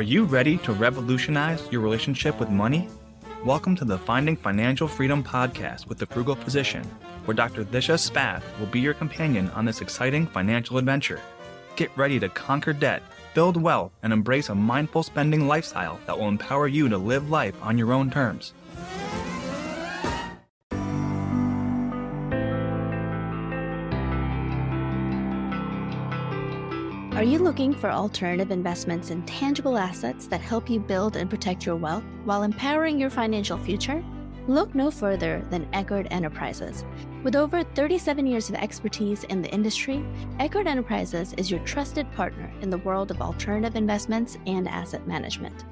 Are you ready to revolutionize your relationship with money? Welcome to the Finding Financial Freedom podcast with the Frugal Physician, where Dr. Disha Spath will be your companion on this exciting financial adventure. Get ready to conquer debt, build wealth, and embrace a mindful spending lifestyle that will empower you to live life on your own terms. Are you looking for alternative investments in tangible assets that help you build and protect your wealth while empowering your financial future? Look no further than Eckerd Enterprises. With over 37 years of expertise in the industry, Eckerd Enterprises is your trusted partner in the world of alternative investments and asset management.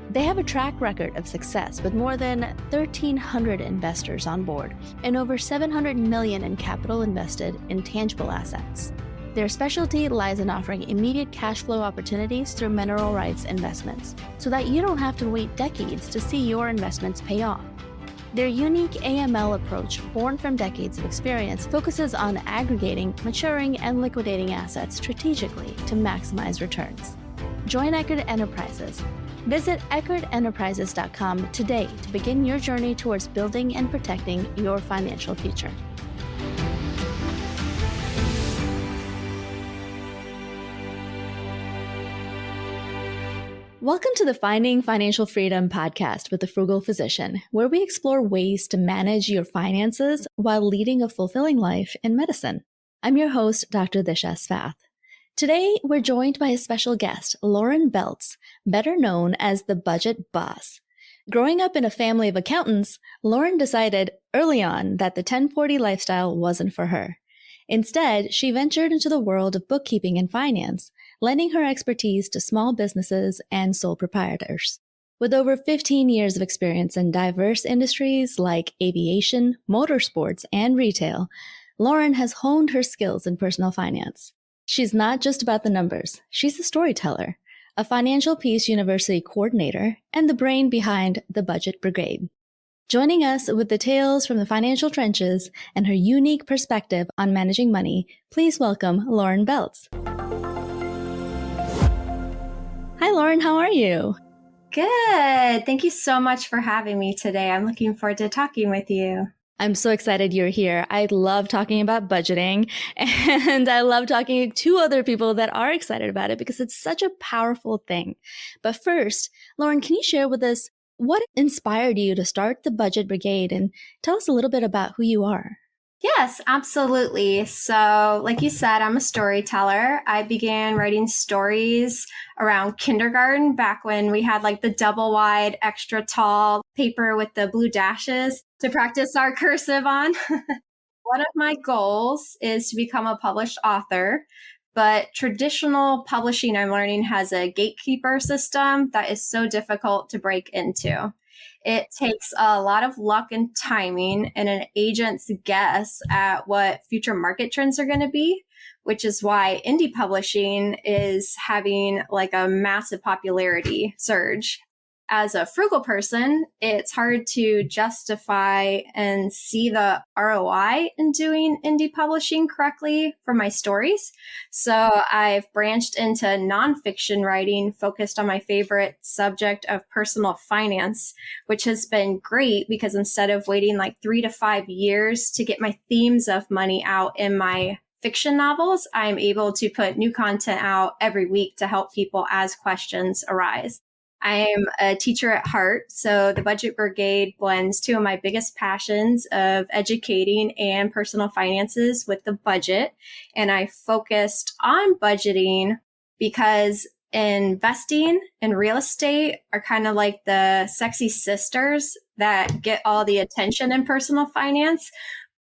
They have a track record of success with more than 1,300 investors on board and over $700 million in capital invested in tangible assets. Their specialty lies in offering immediate cash flow opportunities through mineral rights investments, so that you don't have to wait decades to see your investments pay off. Their unique AML approach, born from decades of experience, focuses on aggregating, maturing, and liquidating assets strategically to maximize returns. Join Eckerd Enterprises. Visit EckerdEnterprises.com today to begin your journey towards building and protecting your financial future. Welcome to the Finding Financial Freedom podcast with the Frugal Physician, where we explore ways to manage your finances while leading a fulfilling life in medicine. I'm your host, Dr. Disha Spath. Today, we're joined by a special guest, Lauren Beltz, better known as the Budget Boss. Growing up in a family of accountants, Lauren decided early on that the 1040 lifestyle wasn't for her. Instead, she ventured into the world of bookkeeping and finance, lending her expertise to small businesses and sole proprietors. With over 15 years of experience in diverse industries like aviation, motorsports, and retail, Lauren has honed her skills in personal finance. She's not just about the numbers. She's a storyteller, a Financial Peace University coordinator, and the brain behind the Budget Brigade. Joining us with the tales from the financial trenches and her unique perspective on managing money, please welcome Lauren Beltz. Hi, Lauren. How are you? Good. Thank you so much for having me today. I'm looking forward to talking with you. I'm so excited you're here. I love talking about budgeting, and I love talking to other people that are excited about it because it's such a powerful thing. But first, Lauren, can you share with us what inspired you to start the Budget Brigade and tell us a little bit about who you are? Yes, absolutely. So like you said, I'm a storyteller. I began writing stories around kindergarten back when we had like the double wide, extra tall paper with the blue dashes to practice our cursive on. One of my goals is to become a published author, but traditional publishing, I'm learning, has a gatekeeper system that is so difficult to break into. It takes a lot of luck and timing and an agent's guess at what future market trends are going to be, which is why indie publishing is having like a massive popularity surge. As a frugal person, it's hard to justify and see the ROI in doing indie publishing correctly for my stories. So I've branched into nonfiction writing focused on my favorite subject of personal finance, which has been great because instead of waiting like 3 to 5 years to get my themes of money out in my fiction novels, I'm able to put new content out every week to help people as questions arise. I'm a teacher at heart, so the Budget Brigade blends two of my biggest passions of educating and personal finances with the budget. And I focused on budgeting because investing and real estate are kind of like the sexy sisters that get all the attention in personal finance.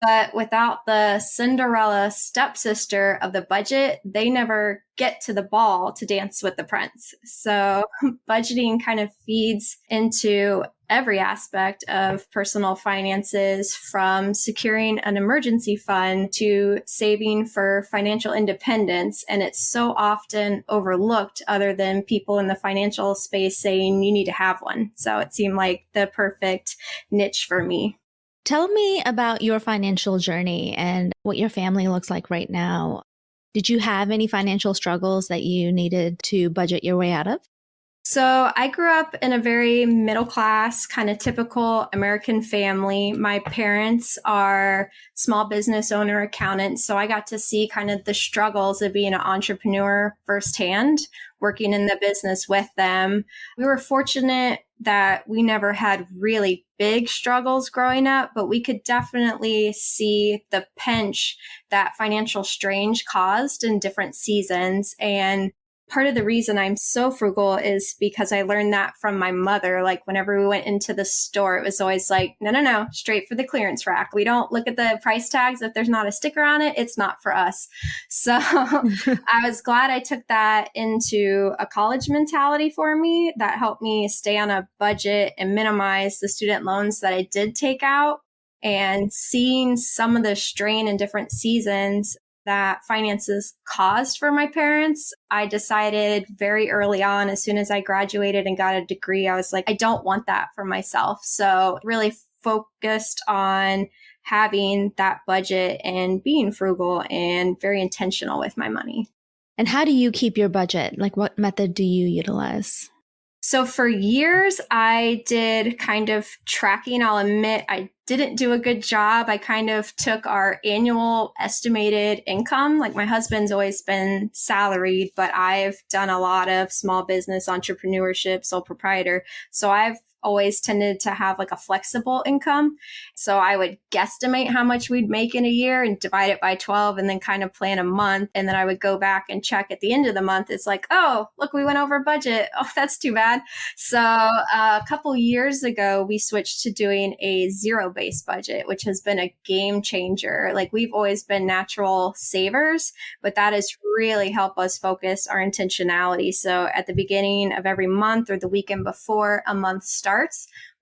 But without the Cinderella stepsister of the budget, they never get to the ball to dance with the prince. So budgeting kind of feeds into every aspect of personal finances, from securing an emergency fund to saving for financial independence. And it's so often overlooked other than people in the financial space saying you need to have one. So it seemed like the perfect niche for me. Tell me about your financial journey and what your family looks like right now. Did you have any financial struggles that you needed to budget your way out of? So I grew up in a very middle class, kind of typical American family. My parents are small business owner accountants. So I got to see kind of the struggles of being an entrepreneur firsthand, working in the business with them. We were fortunate that we never had really big struggles growing up, but we could definitely see the pinch that financial strain caused in different seasons. And part of the reason I'm so frugal is because I learned that from my mother. Like whenever we went into the store, it was always like, no, straight for the clearance rack. We don't look at the price tags. If there's not a sticker on it, it's not for us. So I was glad I took that into a college mentality for me. That helped me stay on a budget and minimize the student loans that I did take out. And seeing some of the strain in different seasons that finances caused for my parents, I decided very early on, as soon as I graduated and got a degree, I was like, I don't want that for myself. So really focused on having that budget and being frugal and very intentional with my money. And how do you keep your budget? Like what method do you utilize? So for years, I did kind of tracking. I'll admit I didn't do a good job. I kind of took our annual estimated income. Like my husband's always been salaried, but I've done a lot of small business entrepreneurship, sole proprietor. So I've always tended to have like a flexible income. So I would guesstimate how much we'd make in a year and divide it by 12 and then kind of plan a month. And then I would go back and check at the end of the month. It's like, oh, look, we went over budget. Oh, that's too bad. So a couple years ago, we switched to doing a zero-based budget, which has been a game changer. Like we've always been natural savers, but that has really helped us focus our intentionality. So at the beginning of every month or the weekend before a month starts,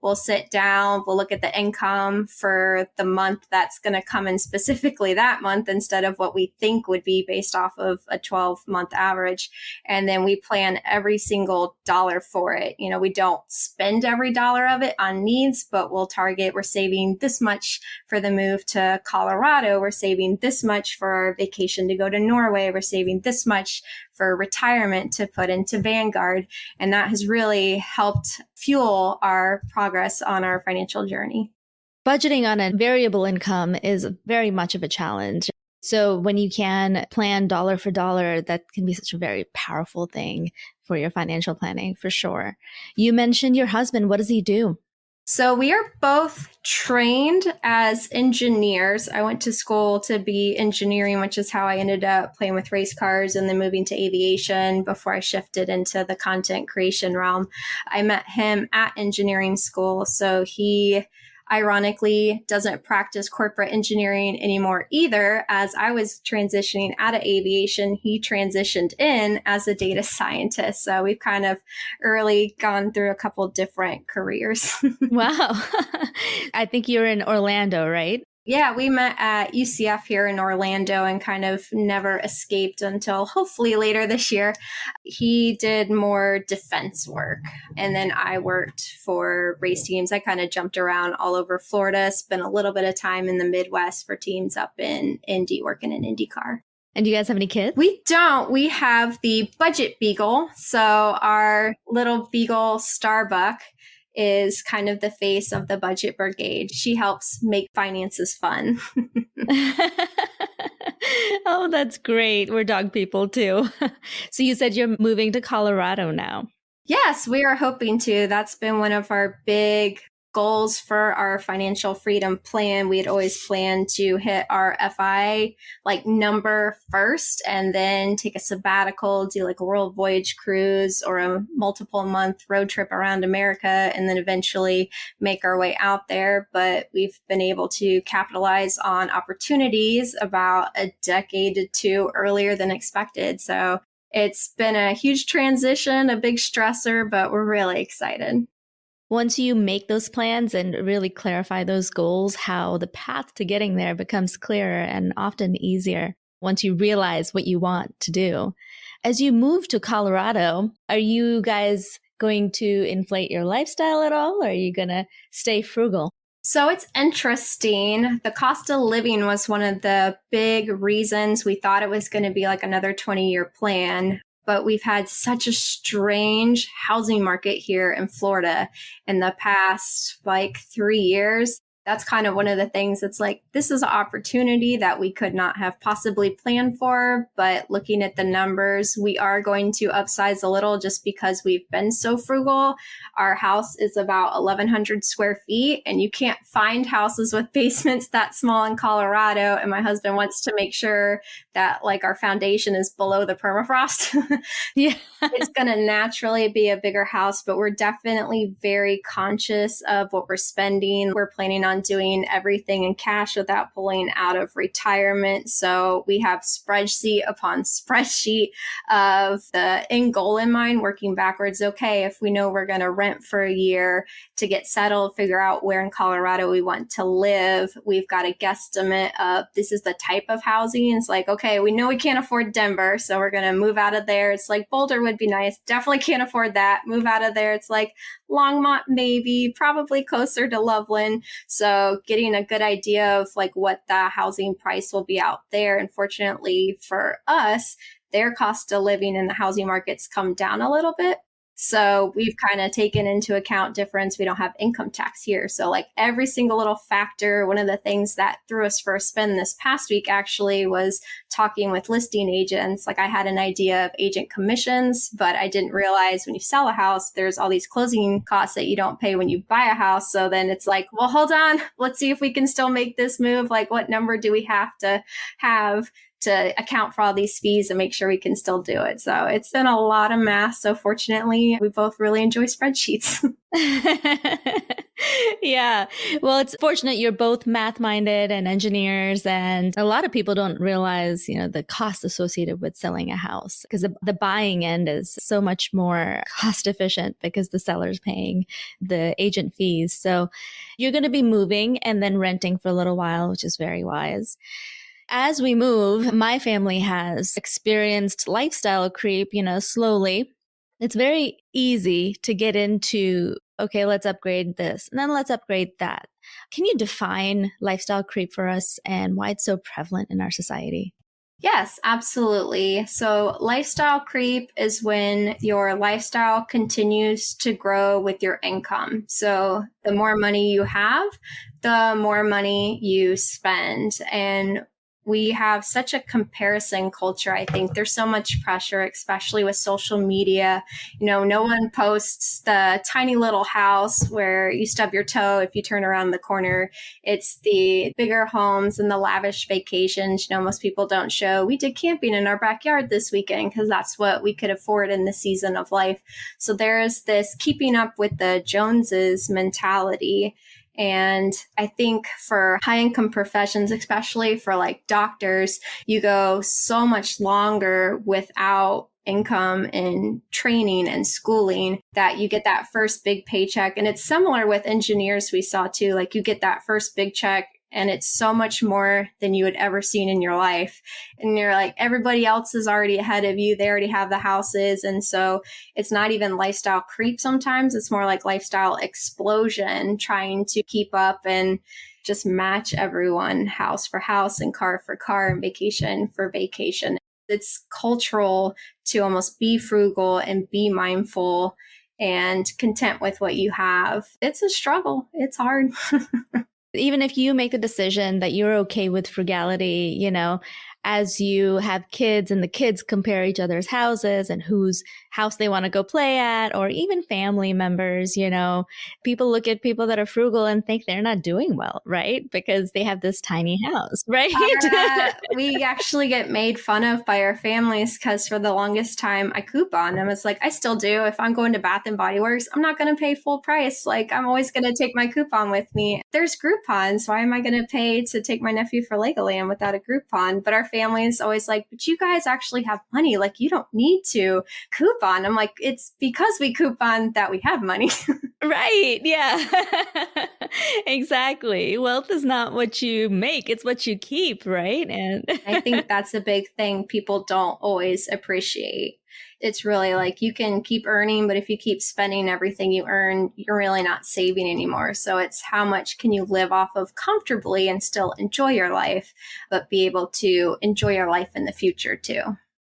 we'll sit down, we'll look at the income for the month that's going to come in specifically that month instead of what we think would be based off of a 12-month average. And then we plan every single dollar for it. You know, we don't spend every dollar of it on needs, but we'll target, we're saving this much for the move to Colorado. We're saving this much for our vacation to go to Norway. We're saving this much for retirement to put into Vanguard. And that has really helped fuel our progress on our financial journey. Budgeting on a variable income is very much of a challenge. So when you can plan dollar for dollar, that can be such a very powerful thing for your financial planning, for sure. You mentioned your husband. What does he do? So we are both trained as engineers. I went to school to be engineering, which is how I ended up playing with race cars and then moving to aviation before I shifted into the content creation realm. I met him at engineering school. So he ironically doesn't practice corporate engineering anymore either. As I was transitioning out of aviation, he transitioned in as a data scientist. So we've kind of early gone through a couple different careers. Wow. I think you're in Orlando, right? Yeah, we met at UCF here in Orlando and kind of never escaped until hopefully later this year. He did more defense work, and then I worked for race teams. I kind of jumped around all over Florida, spent a little bit of time in the Midwest for teams up in Indy, working in IndyCar. And do you guys have any kids? We don't. We have the Budget Beagle. So our little Beagle Starbuck is kind of the face of the Budget Brigade. She helps make finances fun. Oh, that's great. We're dog people too. So you said you're moving to Colorado now. Yes, we are hoping to. That's been one of our big goals for our financial freedom plan. We had always planned to hit our FI number first and then take a sabbatical, do like a world voyage cruise or a multiple month road trip around America, and then eventually make our way out there. But we've been able to capitalize on opportunities about a decade or two earlier than expected. So it's been a huge transition, a big stressor, but we're really excited. Once you make those plans and really clarify those goals, how the path to getting there becomes clearer and often easier once you realize what you want to do. As you move to Colorado, are you guys going to inflate your lifestyle at all, or are you going to stay frugal? So it's interesting. The cost of living was one of the big reasons we thought it was going to be like another 20-year plan. but we've had such a strange housing market here in Florida in the past like 3 years. That's kind of one of the things that's like, this is an opportunity that we could not have possibly planned for. But looking at the numbers, we are going to upsize a little just because we've been so frugal. Our house is about 1,100 square feet, and you can't find houses with basements that small in Colorado. And my husband wants to make sure that like our foundation is below the permafrost. Yeah. It's going to naturally be a bigger house, but we're definitely very conscious of what we're spending. We're planning on doing everything in cash without pulling out of retirement. So we have spreadsheet upon spreadsheet of the end goal in mind, working backwards. Okay, if we know we're going to rent for a year to get settled, figure out where in Colorado we want to live. We've got a guesstimate of this is the type of housing. It's like, okay, we know we can't afford Denver, so we're going to move out of there. It's like Boulder would be nice. Definitely can't afford that. Move out of there. It's like Longmont, maybe, probably closer to Loveland. So getting a good idea of like what the housing price will be out there. And fortunately for us, their cost of living in the housing markets come down a little bit. So we've kind of taken into account difference. We don't have income tax here. So like every single little factor, one of the things that threw us for a spin this past week actually was talking with listing agents. Like I had an idea of agent commissions, but I didn't realize when you sell a house, there's all these closing costs that you don't pay when you buy a house. So then it's like, well, hold on, let's see if we can still make this move. Like what number do we have to account for all these fees and make sure we can still do it. So it's been a lot of math. So fortunately, we both really enjoy spreadsheets. Yeah. Well, it's fortunate you're both math-minded and engineers. And a lot of people don't realize, the cost associated with selling a house because the buying end is so much more cost efficient because the seller's paying the agent fees. So you're going to be moving and then renting for a little while, which is very wise. As we move, my family has experienced lifestyle creep, slowly. It's very easy to get into, okay, let's upgrade this and then let's upgrade that. Can you define lifestyle creep for us and why it's so prevalent in our society? Yes, absolutely. So lifestyle creep is when your lifestyle continues to grow with your income. So the more money you have, the more money you spend. And we have such a comparison culture. I think there's so much pressure, especially with social media. No one posts the tiny little house where you stub your toe if you turn around the corner. It's the bigger homes and the lavish vacations. Most people don't show, we did camping in our backyard this weekend because that's what we could afford in the season of life. So there's this keeping up with the Joneses mentality. And I think for high income professions, especially for like doctors, you go so much longer without income and training and schooling that you get that first big paycheck. And it's similar with engineers we saw too. Like you get that first big check and it's so much more than you had ever seen in your life. And you're like, everybody else is already ahead of you. They already have the houses. And so it's not even lifestyle creep sometimes. It's more like lifestyle explosion, trying to keep up and just match everyone house for house and car for car and vacation for vacation. It's cultural to almost be frugal and be mindful and content with what you have. It's a struggle. It's hard. Even if you make the decision that you're okay with frugality, as you have kids and the kids compare each other's houses and whose house they want to go play at, or even family members, people look at people that are frugal and think they're not doing well, right? Because they have this tiny house, right? We actually get made fun of by our families because for the longest time I coupon them. It's like, I still do. If I'm going to Bath and Body Works, I'm not going to pay full price. Like I'm always going to take my coupon with me. There's Groupons. Why am I going to pay to take my nephew for Legoland without a Groupon? But our family is always like, but you guys actually have money. Like you don't need to coupon. I'm like, it's because we coupon that we have money. Right. Yeah. Exactly. Wealth is not what you make. It's what you keep. Right. And I think that's a big thing people don't always appreciate. It's really like you can keep earning, but if you keep spending everything you earn, you're really not saving anymore. So it's how much can you live off of comfortably and still enjoy your life, but be able to enjoy your life in the future too.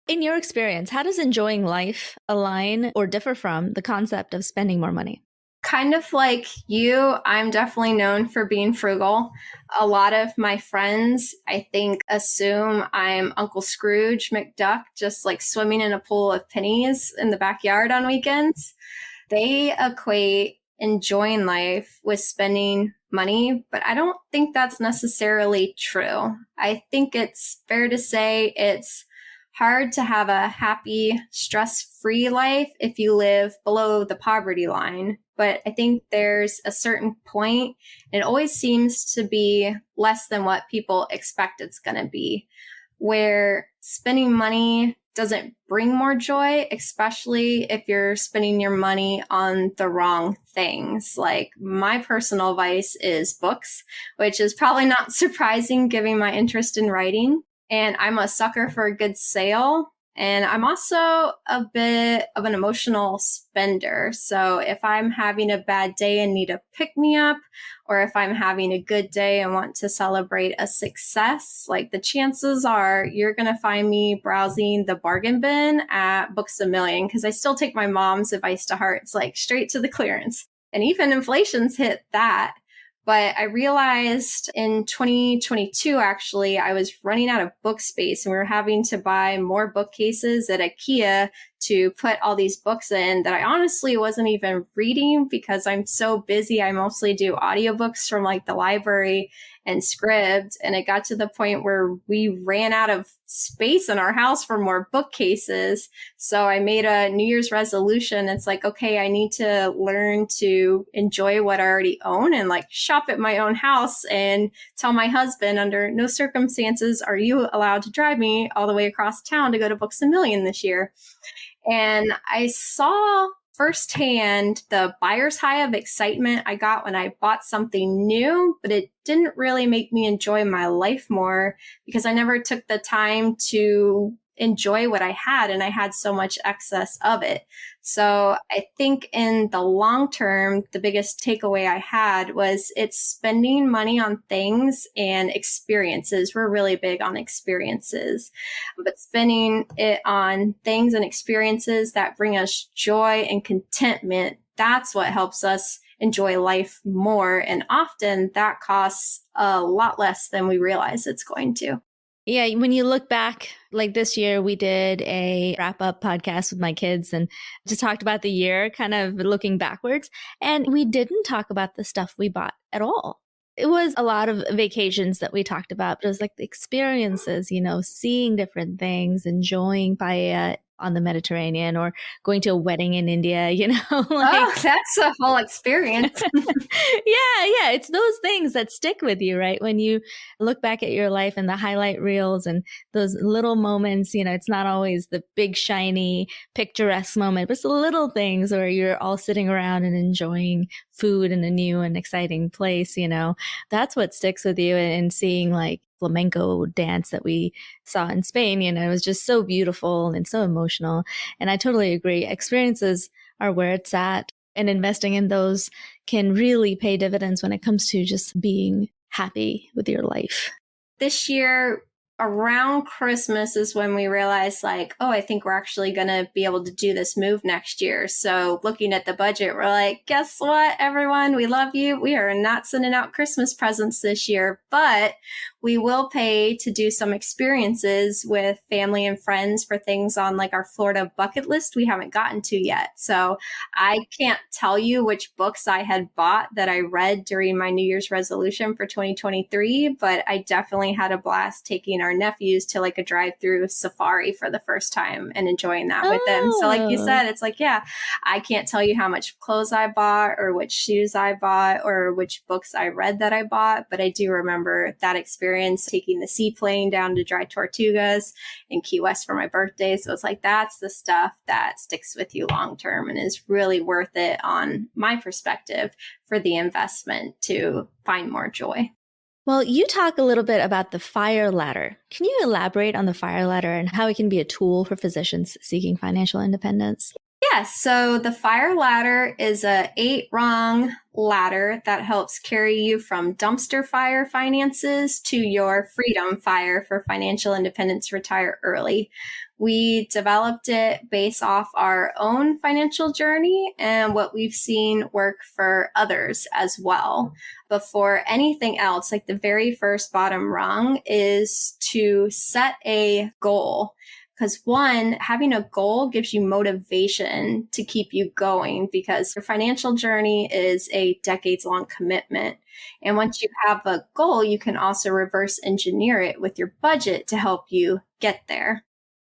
In your experience, how does enjoying life align or differ from the concept of spending more money? Kind of like you, I'm definitely known for being frugal. A lot of my friends, I think, assume I'm Uncle Scrooge McDuck, just like swimming in a pool of pennies in the backyard on weekends. They equate enjoying life with spending money, but I don't think that's necessarily true. I think it's fair to say it's hard to have a happy, stress-free life if you live below the poverty line. But I think there's a certain point, and it always seems to be less than what people expect it's going to be, where spending money doesn't bring more joy, especially if you're spending your money on the wrong things. Like my personal vice is books, which is probably not surprising given my interest in writing. And I'm a sucker for a good sale. And I'm also a bit of an emotional spender. So if I'm having a bad day and need a pick me up, or if I'm having a good day and want to celebrate a success, like the chances are you're going to find me browsing the bargain bin at Books A Million, because I still take my mom's advice to heart. It's like straight to the clearance. And even inflation's hit that. But I realized in 2022, actually, I was running out of book space and we were having to buy more bookcases at IKEA to put all these books in that I honestly wasn't even reading because I'm so busy. I mostly do audiobooks from like the library and Scribd. And it got to the point where we ran out of space in our house for more bookcases. So I made a New Year's resolution. It's like, okay, I need to learn to enjoy what I already own and like shop at my own house and tell my husband under no circumstances are you allowed to drive me all the way across town to go to Books A Million this year. And I saw firsthand the buyer's high of excitement I got when I bought something new, but it didn't really make me enjoy my life more because I never took the time to enjoy what I had and I had so much excess of it. So I think in the long term, the biggest takeaway I had was it's spending money on things and experiences. We're really big on experiences, but spending it on things and experiences that bring us joy and contentment, that's what helps us enjoy life more. And often that costs a lot less than we realize it's going to. Yeah, when you look back, like this year, we did a wrap-up podcast with my kids and just talked about the year, kind of looking backwards. And we didn't talk about the stuff we bought at all. It was a lot of vacations that we talked about, but it was like the experiences, seeing different things, enjoying paella on the Mediterranean or going to a wedding in India, Oh, that's a whole experience. Yeah. It's those things that stick with you, right? When you look back at your life and the highlight reels and those little moments, it's not always the big, shiny, picturesque moment, but it's the little things where you're all sitting around and enjoying food in a new and exciting place, that's what sticks with you. And seeing like flamenco dance that we saw in Spain, it was just so beautiful and so emotional. And I totally agree. Experiences are where it's at, and investing in those can really pay dividends when it comes to just being happy with your life. This year, around Christmas is when we realized like, oh, I think we're actually going to be able to do this move next year. So looking at the budget, we're like, guess what, everyone? We love you. We are not sending out Christmas presents this year, but we will pay to do some experiences with family and friends for things on like our Florida bucket list we haven't gotten to yet. So I can't tell you which books I had bought that I read during my New Year's resolution for 2023, but I definitely had a blast taking our nephews to like a drive-through safari for the first time and enjoying that with them. So like you said, it's like, yeah, I can't tell you how much clothes I bought or which shoes I bought or which books I read that I bought, but I do remember that experience taking the seaplane down to Dry Tortugas in Key West for my birthday. So it's like, that's the stuff that sticks with you long term and is really worth it on my perspective for the investment to find more joy. Well, you talk a little bit about the FIRE ladder. Can you elaborate on the FIRE ladder and how it can be a tool for physicians seeking financial independence? Yes. So the fire ladder is a 8-rung ladder that helps carry you from dumpster fire finances to your freedom fire for financial independence, retire early. We developed it based off our own financial journey and what we've seen work for others as well. Before anything else, like the very first bottom rung is to set a goal. Because one, having a goal gives you motivation to keep you going because your financial journey is a decades-long commitment. And once you have a goal, you can also reverse engineer it with your budget to help you get there.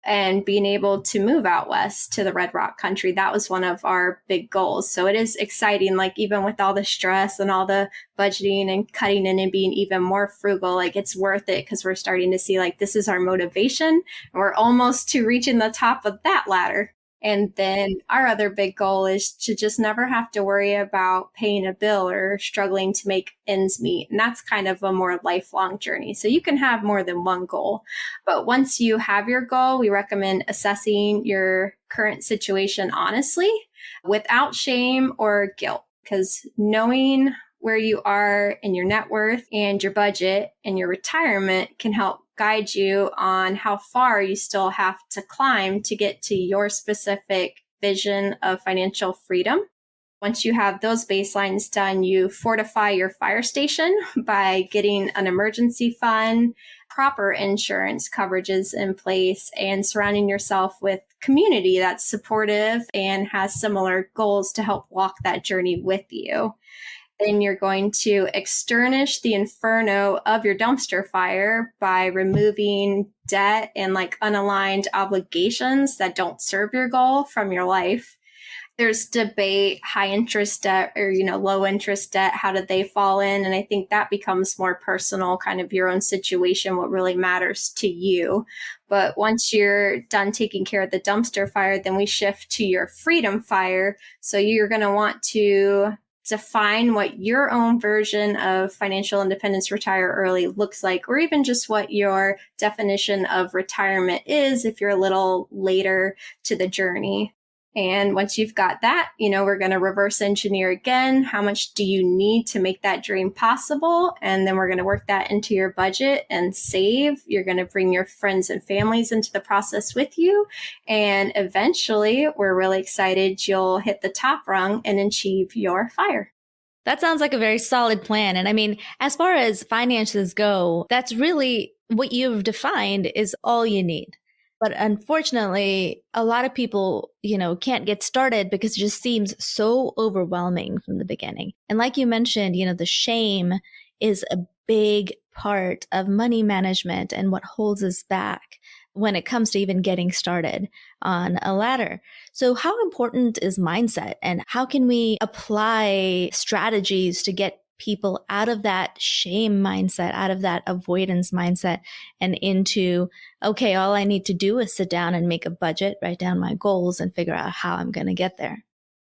And being able to move out west to the Red Rock country, that was one of our big goals. So it is exciting, like even with all the stress and all the budgeting and cutting in and being even more frugal, like it's worth it because we're starting to see like this is our motivation and we're almost to reaching the top of that ladder. And then our other big goal is to just never have to worry about paying a bill or struggling to make ends meet. And that's kind of a more lifelong journey. So you can have more than one goal. But once you have your goal, we recommend assessing your current situation honestly, without shame or guilt, because knowing where you are in your net worth and your budget and your retirement can help guide you on how far you still have to climb to get to your specific vision of financial freedom. Once you have those baselines done, you fortify your fire station by getting an emergency fund, proper insurance coverages in place, and surrounding yourself with community that's supportive and has similar goals to help walk that journey with you. Then you're going to extinguish the inferno of your dumpster fire by removing debt and like unaligned obligations that don't serve your goal from your life. There's debate, high interest debt or, low interest debt. How did they fall in? And I think that becomes more personal, kind of your own situation, what really matters to you. But once you're done taking care of the dumpster fire, then we shift to your freedom fire. So you're going to want to define what your own version of financial independence, retire early looks like, or even just what your definition of retirement is if you're a little later to the journey. And once you've got that, we're going to reverse engineer again. How much do you need to make that dream possible? And then we're going to work that into your budget and save. You're going to bring your friends and families into the process with you. And eventually, we're really excited you'll hit the top rung and achieve your fire. That sounds like a very solid plan. And I mean, as far as finances go, that's really what you've defined is all you need. But unfortunately, a lot of people, can't get started because it just seems so overwhelming from the beginning. And like you mentioned, the shame is a big part of money management and what holds us back when it comes to even getting started on a ladder. So how important is mindset and how can we apply strategies to get people out of that shame mindset, out of that avoidance mindset and into, okay, all I need to do is sit down and make a budget, write down my goals and figure out how I'm going to get there?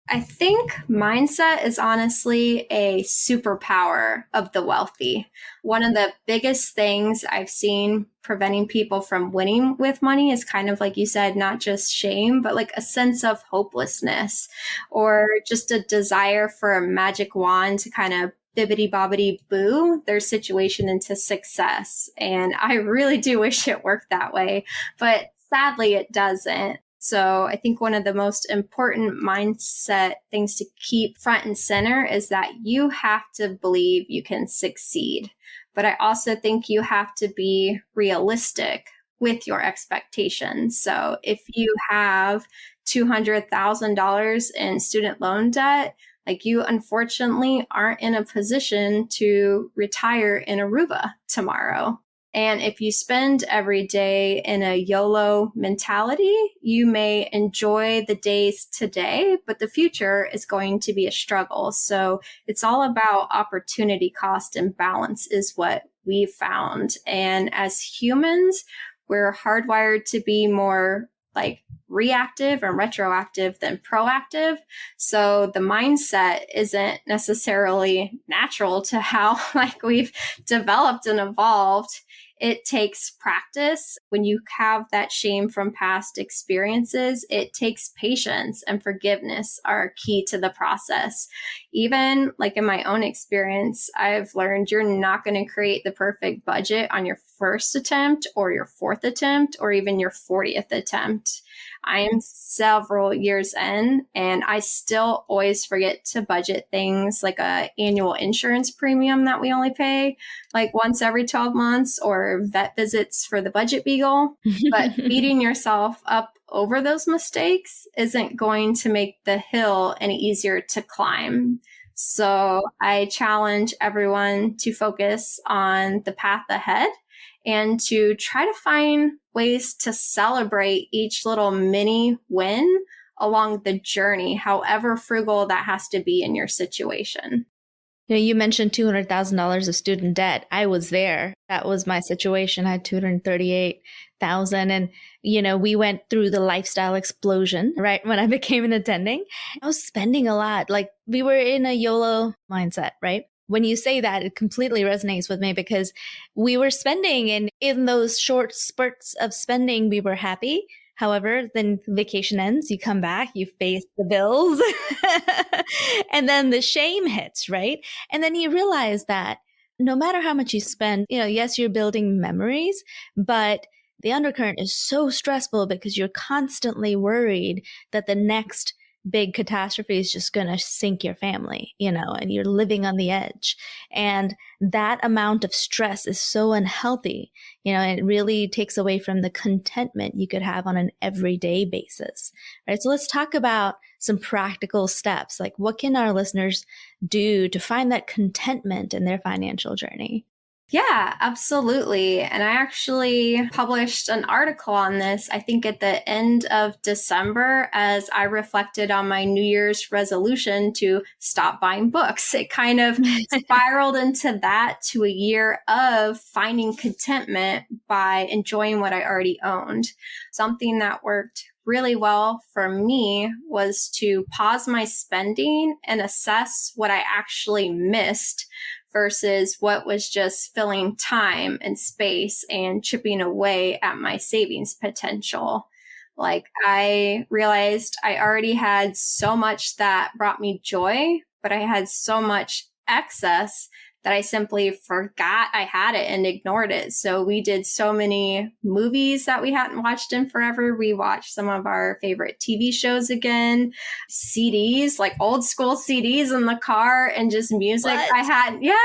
I think mindset is honestly a superpower of the wealthy. One of the biggest things I've seen preventing people from winning with money is kind of like you said, not just shame, but like a sense of hopelessness or just a desire for a magic wand to kind of bibbity bobbity boo their situation into success. And I really do wish it worked that way, but sadly it doesn't. So I think one of the most important mindset things to keep front and center is that you have to believe you can succeed. But I also think you have to be realistic with your expectations. So if you have $200,000 in student loan debt, like you unfortunately aren't in a position to retire in Aruba tomorrow. And if you spend every day in a YOLO mentality, you may enjoy the days today, but the future is going to be a struggle. So it's all about opportunity cost and balance is what we've found. And as humans, we're hardwired to be more like reactive and retroactive than proactive. So the mindset isn't necessarily natural to how like we've developed and evolved. It takes practice. When you have that shame from past experiences, it takes patience and forgiveness are key to the process. Even like in my own experience, I've learned you're not going to create the perfect budget on your first attempt or your fourth attempt or even your 40th attempt. I am several years in and I still always forget to budget things like a annual insurance premium that we only pay like once every 12 months or vet visits for the budget beagle. But beating yourself up over those mistakes isn't going to make the hill any easier to climb. So I challenge everyone to focus on the path ahead and to try to find ways to celebrate each little mini win along the journey, however frugal that has to be in your situation. You mentioned $200,000 of student debt. I was there. That was my situation. I had $238,000. And, we went through the lifestyle explosion, right? When I became an attending, I was spending a lot. Like we were in a YOLO mindset, right? When you say that, it completely resonates with me because we were spending, and in those short spurts of spending, we were happy. However, then vacation ends, you come back, you face the bills, and then the shame hits, right? And then you realize that no matter how much you spend, yes, you're building memories, but the undercurrent is so stressful because you're constantly worried that the next big catastrophe is just going to sink your family, and you're living on the edge. And that amount of stress is so unhealthy, and it really takes away from the contentment you could have on an everyday basis, right? So let's talk about some practical steps. Like what can our listeners do to find that contentment in their financial journey? Yeah, absolutely. And I actually published an article on this, I think at the end of December, as I reflected on my New Year's resolution to stop buying books. It kind of spiraled into that to a year of finding contentment by enjoying what I already owned. Something that worked really well for me was to pause my spending and assess what I actually missed versus what was just filling time and space and chipping away at my savings potential. Like I realized I already had so much that brought me joy, but I had so much excess that I simply forgot I had it and ignored it. So we did so many movies that we hadn't watched in forever. We watched some of our favorite TV shows again, CDs, like old school CDs in the car, and just music I had. Yeah.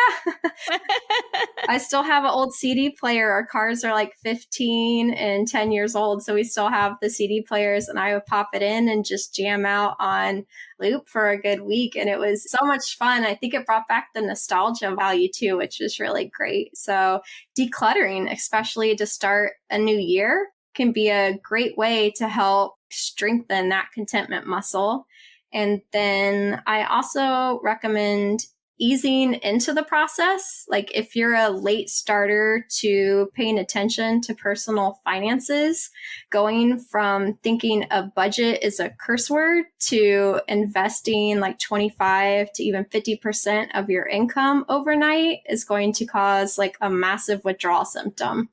I still have an old CD player. Our cars are like 15 and 10 years old. So we still have the CD players, and I would pop it in and just jam out on loop for a good week. And it was so much fun. I think it brought back the nostalgia value too, which was really great. So decluttering, especially to start a new year, can be a great way to help strengthen that contentment muscle. And then I also recommend easing into the process. Like if you're a late starter to paying attention to personal finances, going from thinking a budget is a curse word to investing like 25 to even 50% of your income overnight is going to cause like a massive withdrawal symptom.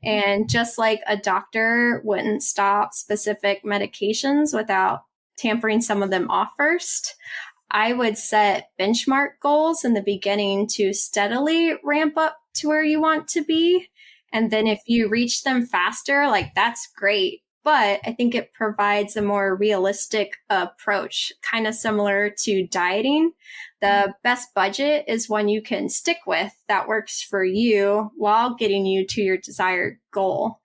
And just like a doctor wouldn't stop specific medications without tampering some of them off first, I would set benchmark goals in the beginning to steadily ramp up to where you want to be. And then if you reach them faster, like that's great. But I think it provides a more realistic approach, kind of similar to dieting. The best budget is one you can stick with that works for you while getting you to your desired goal.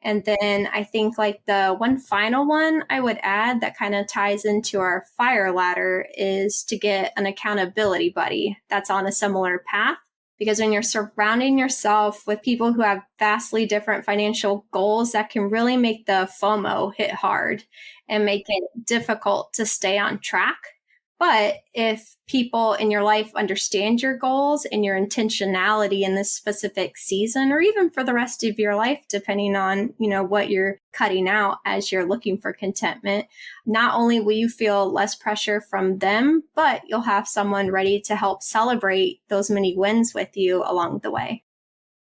And then I think like the one final one I would add that kind of ties into our fire ladder is to get an accountability buddy that's on a similar path. Because when you're surrounding yourself with people who have vastly different financial goals, that can really make the FOMO hit hard and make it difficult to stay on track. But if people in your life understand your goals and your intentionality in this specific season, or even for the rest of your life, depending on, what you're cutting out as you're looking for contentment, not only will you feel less pressure from them, but you'll have someone ready to help celebrate those many wins with you along the way.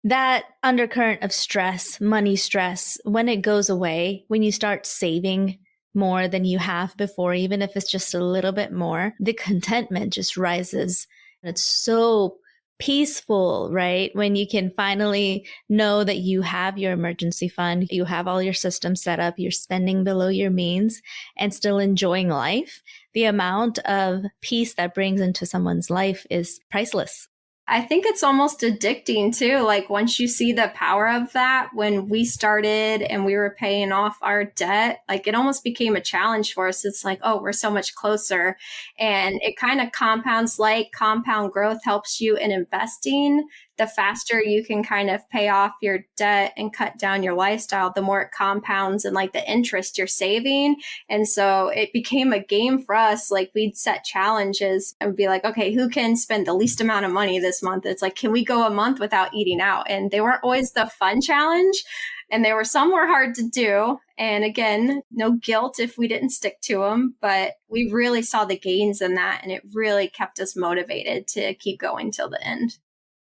That undercurrent of stress, money stress, when it goes away, when you start saving more than you have before, even if it's just a little bit more, the contentment just rises. And it's so peaceful, right? When you can finally know that you have your emergency fund, you have all your systems set up, you're spending below your means and still enjoying life. The amount of peace that brings into someone's life is priceless. I think it's almost addicting too. Like once you see the power of that, when we started and we were paying off our debt, like it almost became a challenge for us. It's like, oh, we're so much closer. And it kind of compounds, like compound growth helps you in investing. The faster you can kind of pay off your debt and cut down your lifestyle, the more it compounds and like the interest you're saving. And so it became a game for us. Like we'd set challenges and be like, okay, who can spend the least amount of money this month? It's like, can we go a month without eating out? And they weren't always the fun challenge. And there were some were hard to do. And again, no guilt if we didn't stick to them, but we really saw the gains in that. And it really kept us motivated to keep going till the end.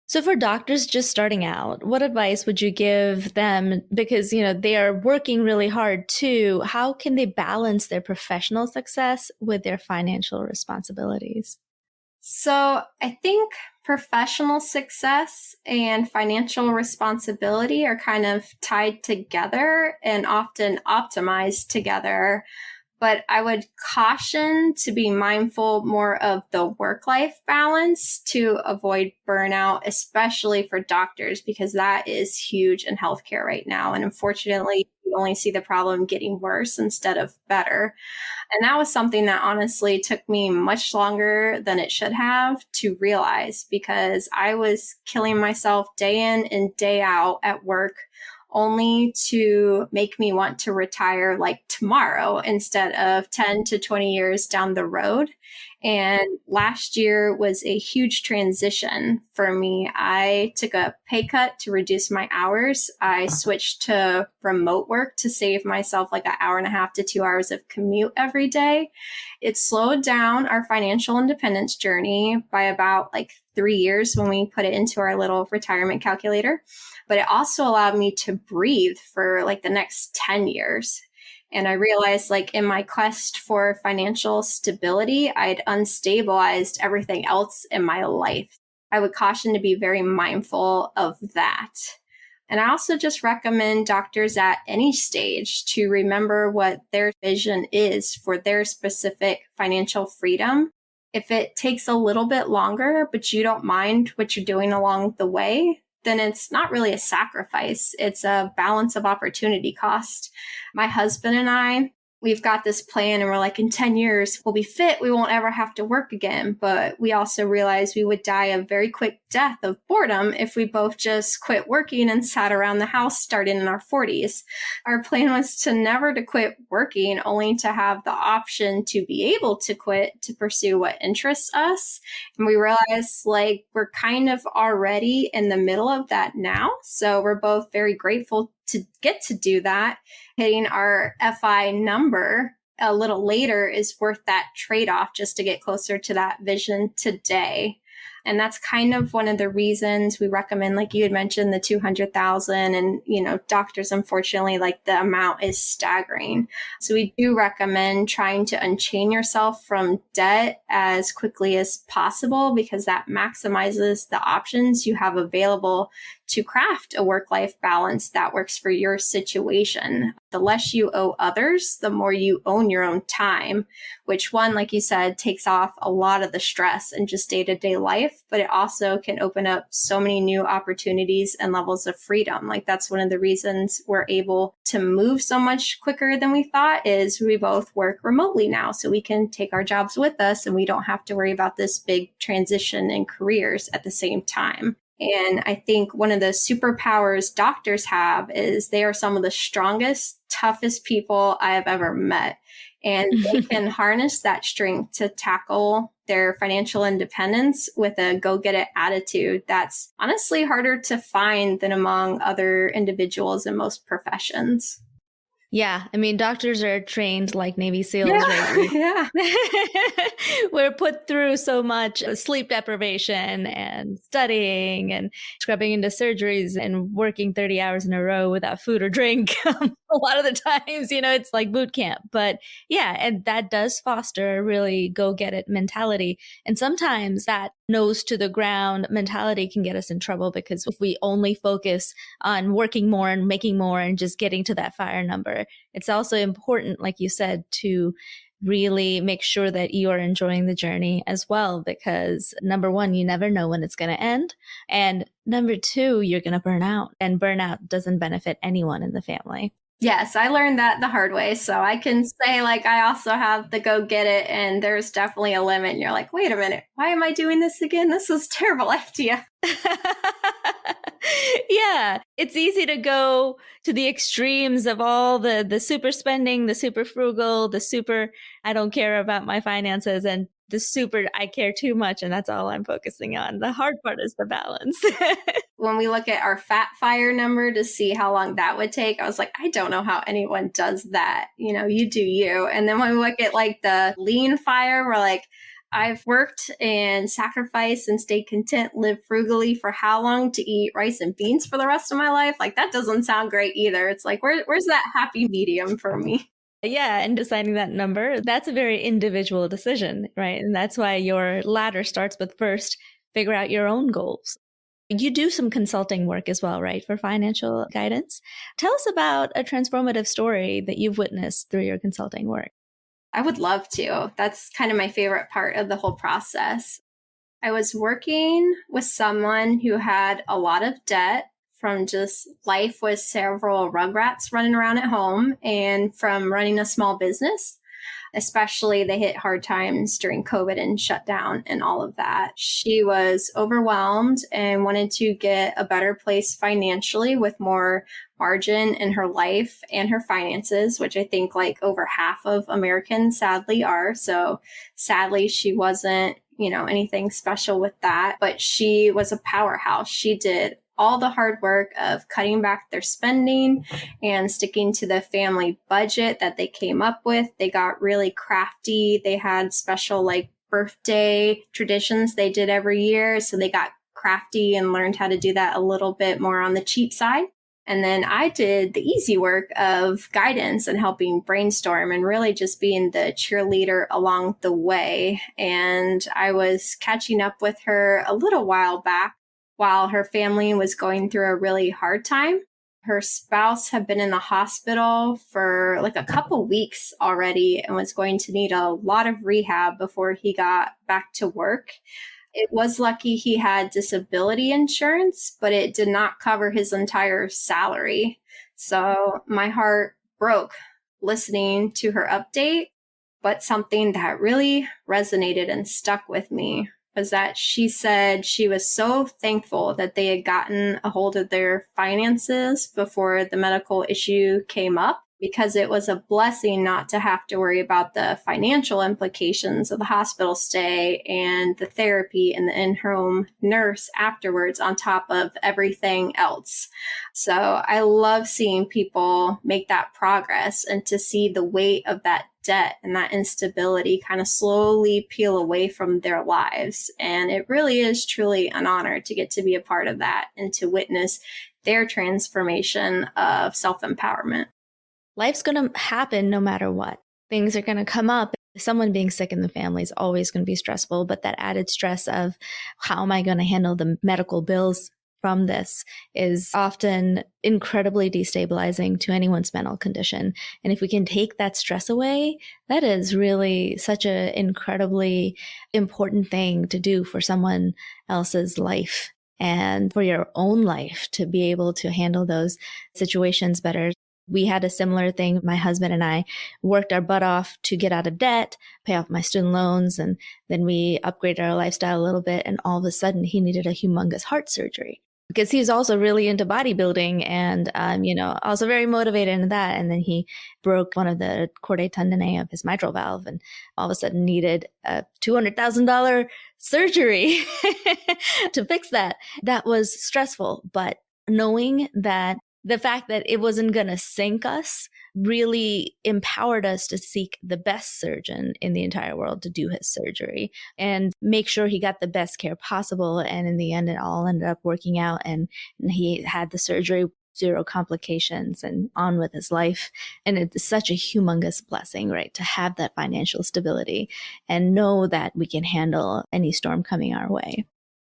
So for doctors just starting out, what advice would you give them? Because, they are working really hard too. How can they balance their professional success with their financial responsibilities? So I think professional success and financial responsibility are kind of tied together and often optimized together. But I would caution to be mindful more of the work-life balance to avoid burnout, especially for doctors, because that is huge in healthcare right now. And unfortunately, you only see the problem getting worse instead of better. And that was something that honestly took me much longer than it should have to realize, because I was killing myself day in and day out at work, only to make me want to retire like tomorrow instead of 10 to 20 years down the road. And last year was a huge transition for me. I took a pay cut to reduce my hours. I switched to remote work to save myself like an hour and a half to 2 hours of commute every day. It slowed down our financial independence journey by about like 3 years when we put it into our little retirement calculator. But it also allowed me to breathe for like the next 10 years. And I realized like in my quest for financial stability, I'd unstabilized everything else in my life. I would caution to be very mindful of that. And I also just recommend doctors at any stage to remember what their vision is for their specific financial freedom. If it takes a little bit longer, but you don't mind what you're doing along the way, then it's not really a sacrifice. It's a balance of opportunity cost. My husband and I, we've got this plan and we're like, in 10 years, we'll be fit. We won't ever have to work again. But we also realized we would die a very quick death of boredom if we both just quit working and sat around the house starting in our 40s. Our plan was to never to quit working, only to have the option to be able to quit to pursue what interests us. And we realized like we're kind of already in the middle of that now. So we're both very grateful to get to do that. Hitting our FI number a little later is worth that trade-off just to get closer to that vision today. And that's kind of one of the reasons we recommend, like you had mentioned, the 200,000 and, doctors, unfortunately, like the amount is staggering. So we do recommend trying to unchain yourself from debt as quickly as possible, because that maximizes the options you have available to craft a work-life balance that works for your situation. The less you owe others, the more you own your own time, which one, like you said, takes off a lot of the stress in just day-to-day life, but it also can open up so many new opportunities and levels of freedom. Like that's one of the reasons we're able to move so much quicker than we thought, is we both work remotely now. So we can take our jobs with us and we don't have to worry about this big transition in careers at the same time. And I think one of the superpowers doctors have is they are some of the strongest, toughest people I have ever met. And they can harness that strength to tackle their financial independence with a go-get-it attitude that's honestly harder to find than among other individuals in most professions. Yeah. I mean, doctors are trained like Navy SEALs, Yeah, right? yeah. We're put through so much sleep deprivation and studying and scrubbing into surgeries and working 30 hours in a row without food or drink. A lot of the times, it's like boot camp. But yeah, and that does foster a really go get it mentality. And sometimes that nose to the ground mentality can get us in trouble, because if we only focus on working more and making more and just getting to that fire number, it's also important, like you said, to really make sure that you are enjoying the journey as well, because number one, you never know when it's going to end. And number two, you're going to burn out, and burnout doesn't benefit anyone in the family. Yes, I learned that the hard way. So I can say, like, I also have the go get it, and there's definitely a limit. And you're like, wait a minute, why am I doing this again? This is a terrible idea. Yeah, it's easy to go to the extremes of all the super spending, the super frugal, the super I don't care about my finances, and the super I care too much, and that's all I'm focusing on. The hard part is the balance. When we look at our fat fire number to see how long that would take, I was like, I don't know how anyone does that. You do you. And then when we look at like the lean fire, we're like, I've worked and sacrificed and stayed content, lived frugally for how long to eat rice and beans for the rest of my life? Like, that doesn't sound great either. It's like, where's that happy medium for me? Yeah, and deciding that number, that's a very individual decision, right? And that's why your ladder starts with first figure out your own goals. You do some consulting work as well, right, for financial guidance. Tell us about a transformative story that you've witnessed through your consulting work. I would love to. That's kind of my favorite part of the whole process. I was working with someone who had a lot of debt from just life with several rugrats running around at home, and from running a small business. Especially they hit hard times during COVID and shutdown and all of that. She was overwhelmed and wanted to get a better place financially with more margin in her life and her finances, which I think like over half of Americans sadly are. So sadly, she wasn't, anything special with that, but she was a powerhouse. She did all the hard work of cutting back their spending and sticking to the family budget that they came up with. They got really crafty. They had special like birthday traditions they did every year. So they got crafty and learned how to do that a little bit more on the cheap side. And then I did the easy work of guidance and helping brainstorm and really just being the cheerleader along the way. And I was catching up with her a little while back while her family was going through a really hard time. Her spouse had been in the hospital for like a couple weeks already and was going to need a lot of rehab before he got back to work. It was lucky he had disability insurance, but it did not cover his entire salary. So my heart broke listening to her update, but something that really resonated and stuck with me was that she said she was so thankful that they had gotten a hold of their finances before the medical issue came up, because it was a blessing not to have to worry about the financial implications of the hospital stay and the therapy and the in-home nurse afterwards on top of everything else. So I love seeing people make that progress and to see the weight of that debt and that instability kind of slowly peel away from their lives. And it really is truly an honor to get to be a part of that and to witness their transformation of self-empowerment. Life's going to happen no matter what. Things are going to come up. Someone being sick in the family is always going to be stressful, but that added stress of how am I going to handle the medical bills from this is often incredibly destabilizing to anyone's mental condition. And if we can take that stress away, that is really such an incredibly important thing to do for someone else's life and for your own life, to be able to handle those situations better. We had a similar thing. My husband and I worked our butt off to get out of debt, pay off my student loans, and then we upgraded our lifestyle a little bit. And all of a sudden, he needed a humongous heart surgery because he was also really into bodybuilding and, also very motivated in that. And then he broke one of the chordae tendineae of his mitral valve and all of a sudden needed a $200,000 surgery to fix that. That was stressful, but knowing that The fact that it wasn't going to sink us really empowered us to seek the best surgeon in the entire world to do his surgery and make sure he got the best care possible. And in the end, it all ended up working out, and he had the surgery, 0 complications, and on with his life. And it's such a humongous blessing, right? To have that financial stability and know that we can handle any storm coming our way.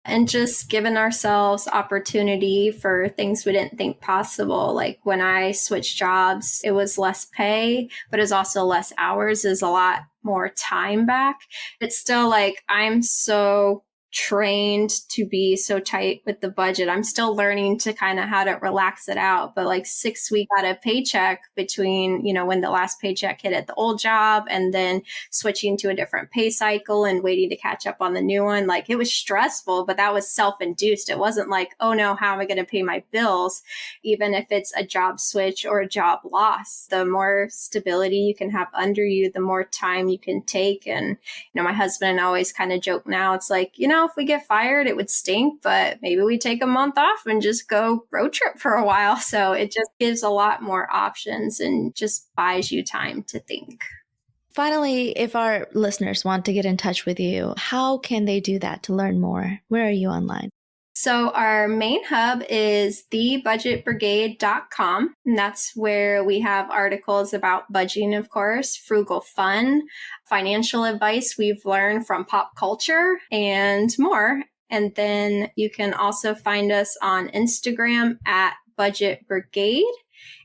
And just giving ourselves opportunity for things we didn't think possible. Like when I switched jobs, it was less pay, but it's also less hours, is a lot more time back. It's still like, I'm so trained to be so tight with the budget. I'm still learning to kind of how to relax it out. But like 6 weeks out of paycheck between, when the last paycheck hit at the old job and then switching to a different pay cycle and waiting to catch up on the new one. Like it was stressful, but that was self-induced. It wasn't like, oh no, how am I going to pay my bills? Even if it's a job switch or a job loss, the more stability you can have under you, the more time you can take. And, my husband and I always kind of joke now, it's like, if we get fired, it would stink, but maybe we take a month off and just go road trip for a while. So it just gives a lot more options and just buys you time to think. Finally, if our listeners want to get in touch with you, how can they do that to learn more? Where are you online? So our main hub is thebudgetbrigade.com, and that's where we have articles about budgeting, of course, frugal fun, financial advice we've learned from pop culture, and more. And then you can also find us on Instagram at Budget Brigade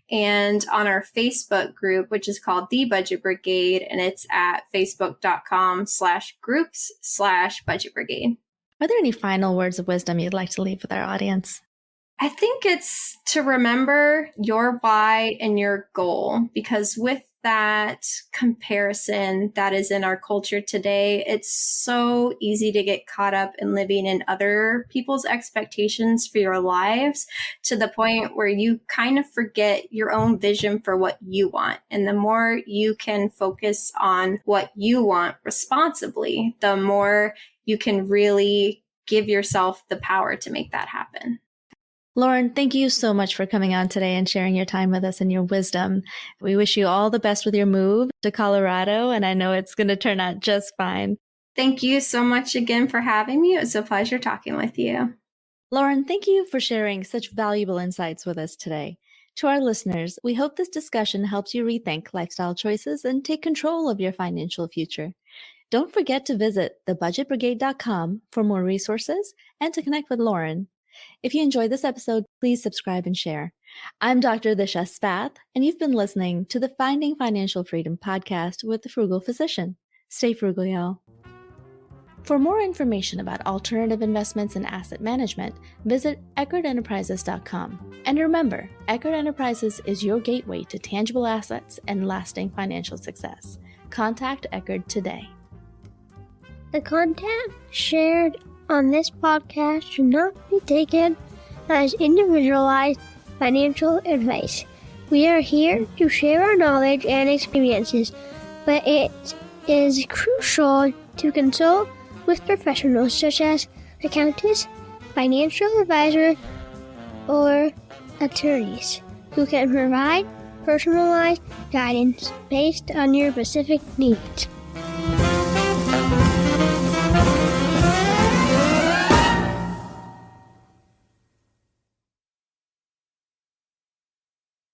and on our Facebook group, which is called The Budget Brigade, and it's at facebook.com/groups/Budget Brigade. Are there any final words of wisdom you'd like to leave with our audience? I think it's to remember your why and your goal, because with that comparison that is in our culture today, it's so easy to get caught up in living in other people's expectations for your lives to the point where you kind of forget your own vision for what you want. And the more you can focus on what you want responsibly, the more you can really give yourself the power to make that happen. Lauren, thank you so much for coming on today and sharing your time with us and your wisdom. We wish you all the best with your move to Colorado, and I know it's going to turn out just fine. Thank you so much again for having me. It was a pleasure talking with you. Lauren, thank you for sharing such valuable insights with us today. To our listeners, we hope this discussion helps you rethink lifestyle choices and take control of your financial future. Don't forget to visit thebudgetbrigade.com for more resources and to connect with Lauren. If you enjoyed this episode, please subscribe and share. I'm Dr. Disha Spath, and you've been listening to the Finding Financial Freedom podcast with the Frugal Physician. Stay frugal, y'all. For more information about alternative investments and asset management, visit EckerdEnterprises.com. And remember, Eckerd Enterprises is your gateway to tangible assets and lasting financial success. Contact Eckerd today. The content shared on this podcast should not be taken as individualized financial advice. We are here to share our knowledge and experiences, but it is crucial to consult with professionals such as accountants, financial advisors, or attorneys who can provide personalized guidance based on your specific needs.